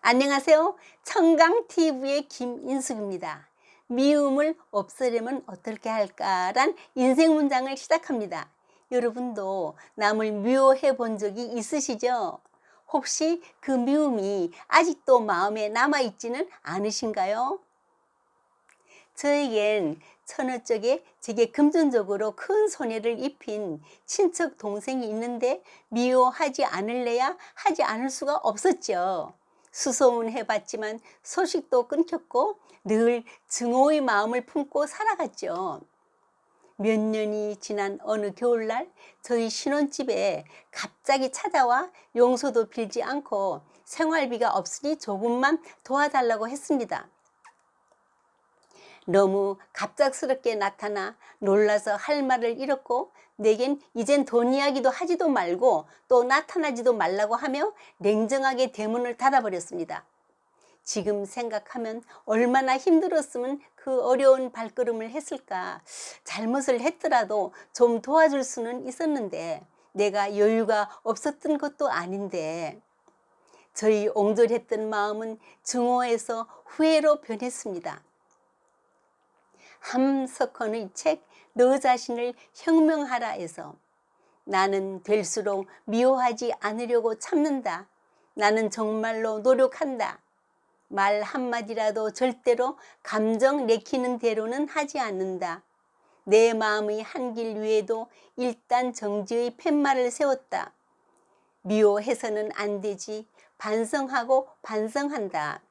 안녕하세요. 청강TV의 김인숙입니다. 미움을 없애려면 어떻게 할까란 인생 문장을 시작합니다. 여러분도 남을 미워해 본 적이 있으시죠? 혹시 그 미움이 아직도 마음에 남아있지는 않으신가요? 저에겐 처녀 쪽에 제게 금전적으로 큰 손해를 입힌 친척 동생이 있는데 미워하지 않을래야 하지 않을 수가 없었죠. 수소문해봤지만 소식도 끊겼고 늘 증오의 마음을 품고 살아갔죠. 몇 년이 지난 어느 겨울날 저희 신혼집에 갑자기 찾아와 용서도 빌지 않고 생활비가 없으니 조금만 도와달라고 했습니다. 너무 갑작스럽게 나타나 놀라서 할 말을 잃었고 내겐 이젠 돈 이야기도 하지도 말고 또 나타나지도 말라고 하며 냉정하게 대문을 닫아버렸습니다. 지금 생각하면 얼마나 힘들었으면 그 어려운 발걸음을 했을까. 잘못을 했더라도 좀 도와줄 수는 있었는데 내가 여유가 없었던 것도 아닌데 저희 옹졸했던 마음은 증오에서 후회로 변했습니다. 함석헌의 책 너 자신을 혁명하라에서 나는 될수록 미워하지 않으려고 참는다. 나는 정말로 노력한다. 말 한마디라도 절대로 감정 내키는 대로는 하지 않는다. 내 마음의 한길 위에도 일단 정지의 팻말을 세웠다. 미워해서는 안 되지. 반성하고 반성한다.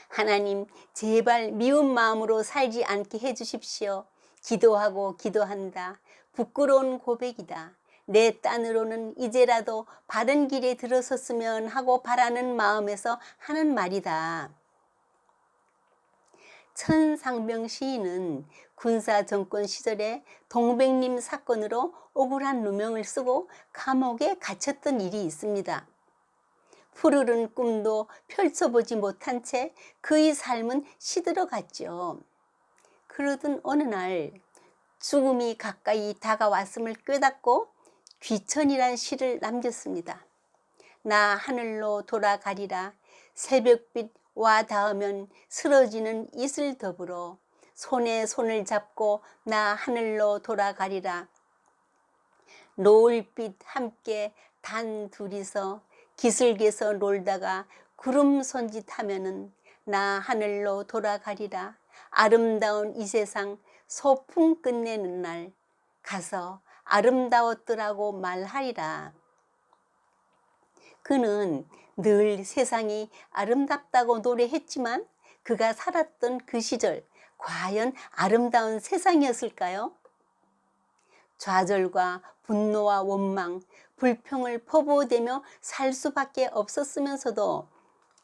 하나님, 제발 미운 마음으로 살지 않게 해주십시오. 기도하고 기도한다. 부끄러운 고백이다. 내 딴으로는 이제라도 바른 길에 들어섰으면 하고 바라는 마음에서 하는 말이다. 천상병 시인은 군사 정권 시절에 동백림 사건으로 억울한 누명을 쓰고 감옥에 갇혔던 일이 있습니다. 푸르른 꿈도 펼쳐보지 못한 채 그의 삶은 시들어갔죠. 그러던 어느 날 죽음이 가까이 다가왔음을 깨닫고 귀천이란 시를 남겼습니다. 나 하늘로 돌아가리라. 새벽빛 와 닿으면 쓰러지는 이슬 더불어 손에 손을 잡고 나 하늘로 돌아가리라. 노을빛 함께 단 둘이서 기슭에서 놀다가 구름 손짓하면은 나 하늘로 돌아가리라. 아름다운 이 세상 소풍 끝내는 날 가서 아름다웠더라고 말하리라. 그는 늘 세상이 아름답다고 노래했지만 그가 살았던 그 시절 과연 아름다운 세상이었을까요? 좌절과 분노와 원망, 불평을 퍼부어대며 살 수밖에 없었으면서도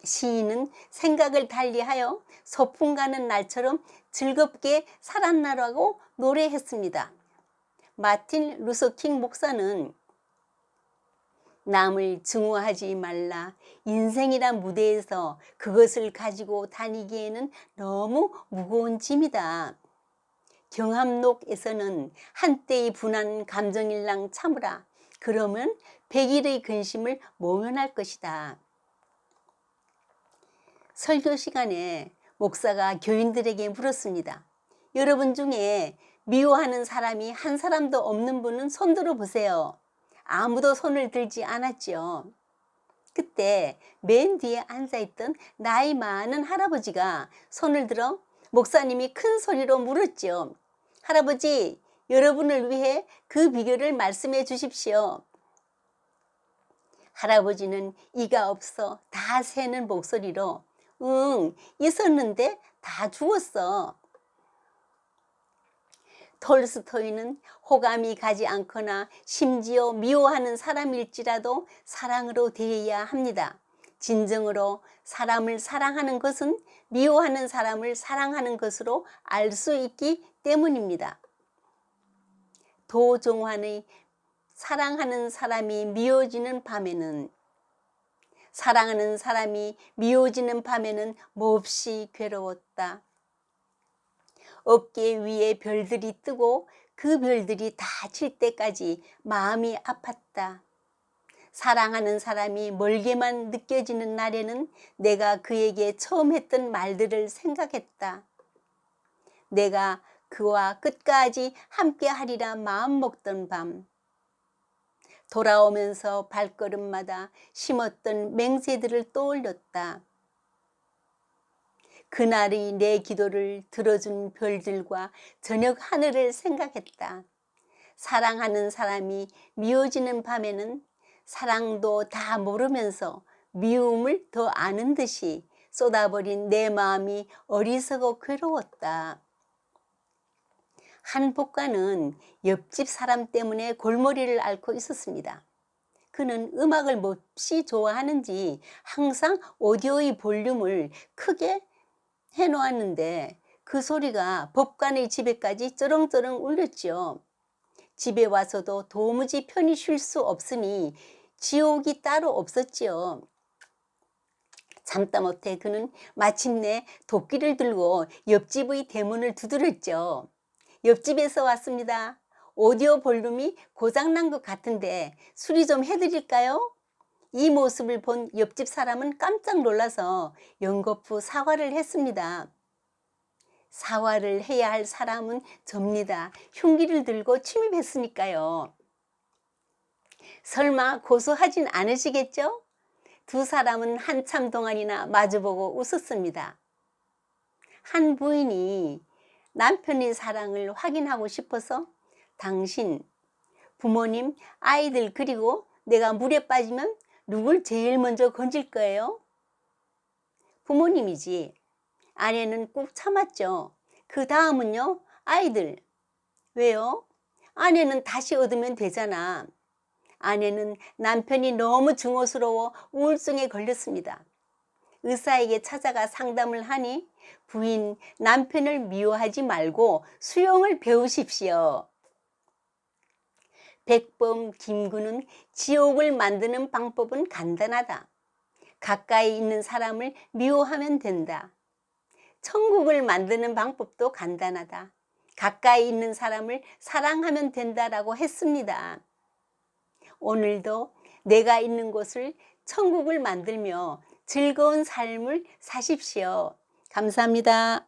시인은 생각을 달리하여 소풍 가는 날처럼 즐겁게 살았나라고 노래했습니다. 마틴 루서킹 목사는 남을 증오하지 말라. 인생이란 무대에서 그것을 가지고 다니기에는 너무 무거운 짐이다. 경합록에서는 한때의 분한 감정일랑 참으라. 그러면 백일의 근심을 모면할 것이다. 설교 시간에 목사가 교인들에게 물었습니다. 여러분 중에 미워하는 사람이 한 사람도 없는 분은 손 들어 보세요. 아무도 손을 들지 않았죠. 그때 맨 뒤에 앉아있던 나이 많은 할아버지가 손을 들어 목사님이 큰 소리로 물었죠. 할아버지, 여러분을 위해 그 비결을 말씀해 주십시오. 할아버지는 이가 없어 다 새는 목소리로 응, 있었는데 다 죽었어. 톨스토이는 호감이 가지 않거나 심지어 미워하는 사람일지라도 사랑으로 대해야 합니다. 진정으로 사람을 사랑하는 것은 미워하는 사람을 사랑하는 것으로 알 수 있기 때문입니다. 도종환의 사랑하는 사람이 미워지는 밤에는 사랑하는 사람이 미워지는 밤에는 몹시 괴로웠다. 어깨 위에 별들이 뜨고 그 별들이 다 칠 때까지 마음이 아팠다. 사랑하는 사람이 멀게만 느껴지는 날에는 내가 그에게 처음 했던 말들을 생각했다. 내가 그와 끝까지 함께 하리라 마음먹던 밤. 돌아오면서 발걸음마다 심었던 맹세들을 떠올렸다. 그날이 내 기도를 들어준 별들과 저녁 하늘을 생각했다. 사랑하는 사람이 미워지는 밤에는 사랑도 다 모르면서 미움을 더 아는 듯이 쏟아버린 내 마음이 어리석어 괴로웠다. 한 복가는 옆집 사람 때문에 골머리를 앓고 있었습니다. 그는 음악을 몹시 좋아하는지 항상 오디오의 볼륨을 크게 해놓았는데 그 소리가 법관의 집에까지 쩌렁쩌렁 울렸죠. 집에 와서도 도무지 편히 쉴 수 없으니 지옥이 따로 없었지요. 참다 못해 그는 마침내 도끼를 들고 옆집의 대문을 두드렸죠. 옆집에서 왔습니다. 오디오 볼륨이 고장난 것 같은데 수리 좀 해드릴까요? 이 모습을 본 옆집 사람은 깜짝 놀라서 연거푸 사과를 했습니다. 사과를 해야 할 사람은 접니다. 흉기를 들고 침입했으니까요. 설마 고소하진 않으시겠죠? 두 사람은 한참 동안이나 마주보고 웃었습니다. 한 부인이 남편의 사랑을 확인하고 싶어서 당신, 부모님, 아이들 그리고 내가 물에 빠지면 누굴 제일 먼저 건질 거예요? 부모님이지. 아내는 꾹 참았죠. 그 다음은요? 아이들. 왜요? 아내는 다시 얻으면 되잖아. 아내는 남편이 너무 증오스러워 우울증에 걸렸습니다. 의사에게 찾아가 상담을 하니 부인, 남편을 미워하지 말고 수영을 배우십시오. 백범 김구는 지옥을 만드는 방법은 간단하다. 가까이 있는 사람을 미워하면 된다. 천국을 만드는 방법도 간단하다. 가까이 있는 사람을 사랑하면 된다라고 했습니다. 오늘도 내가 있는 곳을 천국을 만들며 즐거운 삶을 사십시오. 감사합니다.